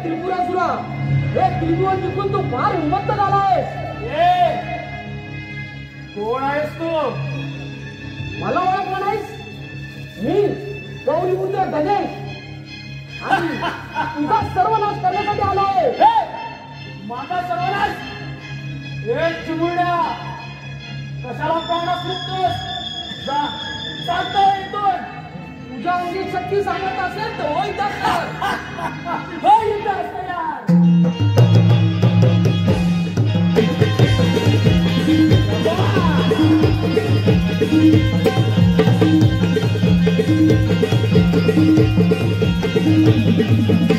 त्रिपुरासुरा हे त्रिभुवन जिंकून तू फार हिंमत झालायस. कोण आहेस तू? मला ओळखलं नाहीस? मी गौरीपुत्र गणेश आणि तुझा सर्वनाश करण्यासाठी आलोय. माझा सर्वनाश? हे चिमुरड्या कशाला प्राणास मुक्तोस? चालतो इथून. तुझ्या अंगी शक्ती सांगत असेल तर होय Thank you.